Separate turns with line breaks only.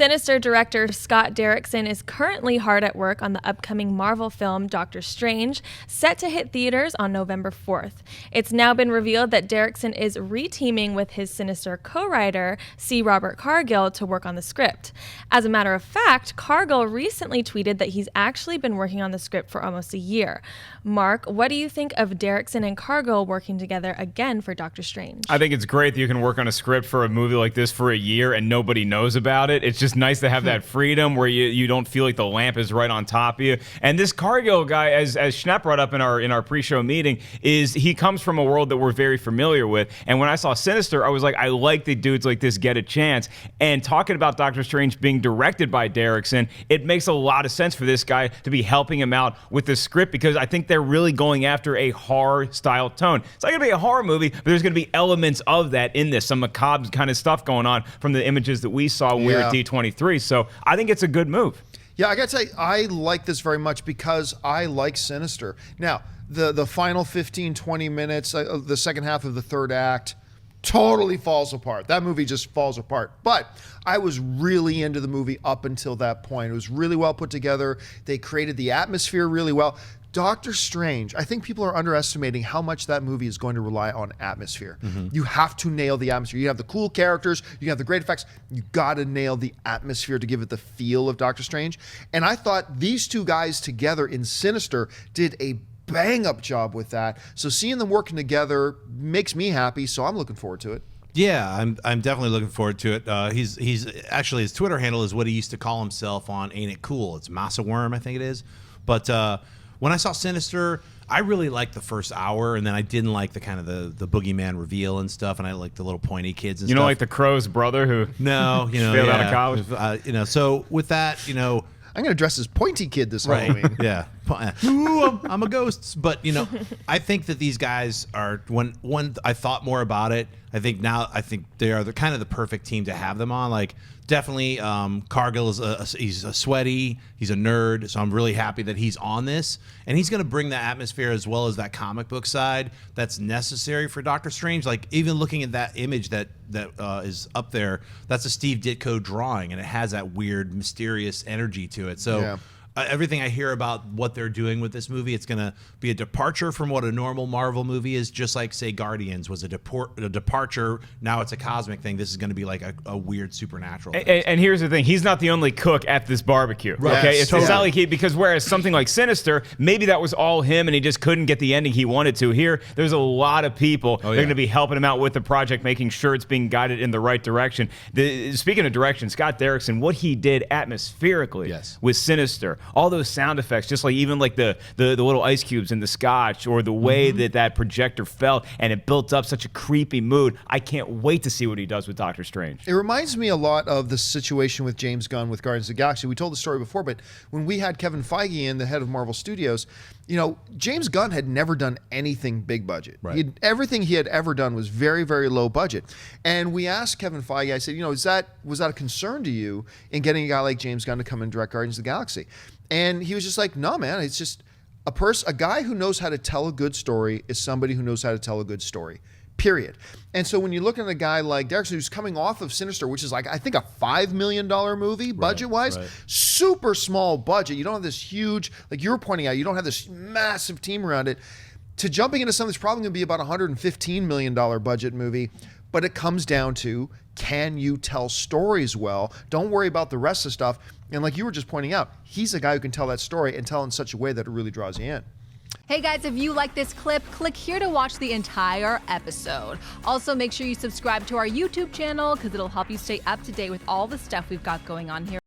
Sinister director Scott Derrickson is currently hard at work on the upcoming Marvel film Doctor Strange, set to hit theaters on November 4th. It's now been revealed that Derrickson is reteaming with his Sinister co-writer, C. Robert Cargill, to work on the script. As a matter of fact, Cargill recently tweeted that he's actually been working on the script for almost a year. Mark, what do you think of Derrickson and Cargill working together again for Doctor Strange?
I think it's great that you can work on a script for a movie like this for a year and nobody knows about it. It's just nice to have that freedom where you don't feel like the lamp is right on top of you. And this Cargill guy, as Schnepp brought up in our pre-show meeting, he comes from a world that we're very familiar with. And when I saw Sinister, I was like, I like that dudes like this get a chance. And talking about Doctor Strange being directed by Derrickson, it makes a lot of sense for this guy to be helping him out with the script, because I think they're really going after a horror-style tone. It's not going to be a horror movie, but there's going to be elements of that in this, some macabre kind of stuff going on from the images that we saw when we were at D23. So I think it's a good move.
Yeah, I got to say, I like this very much because I like Sinister. Now, the final 15, 20 minutes, the second half of the third act, totally falls apart. That movie just falls apart. But I was really into the movie up until that point. It was really well put together. They created the atmosphere really well. Doctor Strange, I think people are underestimating how much that movie is going to rely on atmosphere. You have to nail the atmosphere. You have the cool characters, you have the great effects, you got to nail the atmosphere to give it the feel of Doctor Strange. And I thought these two guys together in Sinister did a bang-up job with that. So seeing them working together makes me happy, so I'm looking forward to it.
Yeah, I'm definitely looking forward to it. He's actually, his Twitter handle is what he used to call himself on Ain't It Cool. It's Massa Worm, I think it is. But when I saw Sinister, I really liked the first hour, and then I didn't like the kind of the boogeyman reveal and stuff, and I like the little pointy kids and stuff.
You don't like the Crow's brother who
failed
out of college?
So with that,
I'm going to dress as Pointy Kid this Halloween.
Yeah. Ooh, I'm a ghost. But, I think that these guys are, when I thought more about it, I think they are the kind of the perfect team to have them on. Like, definitely Cargill is he's a sweaty, he's a nerd, so I'm really happy that he's on this. And he's going to bring the atmosphere as well as that comic book side that's necessary for Doctor Strange. Like, even looking at that image that is up there, that's a Steve Ditko drawing, and it has that weird, mysterious energy to it. So
yeah.
Everything I hear about what they're doing with this movie, it's going to be a departure from what a normal Marvel movie is, just like, say, Guardians was a departure. Now it's a cosmic thing. This is going to be like a weird supernatural thing.
And here's the thing. He's not the only cook at this barbecue.
Right.
Okay?
Yes,
It's
totally.
not like because whereas something like Sinister, maybe that was all him and he just couldn't get the ending he wanted to. Here, there's a lot of people that are going to be helping him out with the project, making sure it's being guided in the right direction. Speaking of direction, Scott Derrickson, what he did atmospherically with Sinister, all those sound effects, just like even like the little ice cubes in the scotch, or the way that projector felt, and it built up such a creepy mood. I can't wait to see what he does with Doctor Strange.
It reminds me a lot of the situation with James Gunn with Guardians of the Galaxy. We told the story before, but when we had Kevin Feige in, the head of Marvel Studios, James Gunn had never done anything big budget.
Right.
Everything he had ever done was very, very low budget. And we asked Kevin Feige, I said, was that a concern to you in getting a guy like James Gunn to come and direct Guardians of the Galaxy? And he was just like, no, man, it's just a guy who knows how to tell a good story is somebody who knows how to tell a good story, period. And so when you look at a guy like Derrickson, who's coming off of Sinister, which is like, I think, a $5 million movie budget-wise, super small budget. You don't have this huge, like you were pointing out, you don't have this massive team around it. To jumping into something that's probably going to be about a $115 million budget movie, but it comes down to, can you tell stories well? Don't worry about the rest of the stuff. And like you were just pointing out, he's a guy who can tell that story and tell in such a way that it really draws you in.
Hey guys, if you like this clip, click here to watch the entire episode. Also, make sure you subscribe to our YouTube channel because it'll help you stay up to date with all the stuff we've got going on here.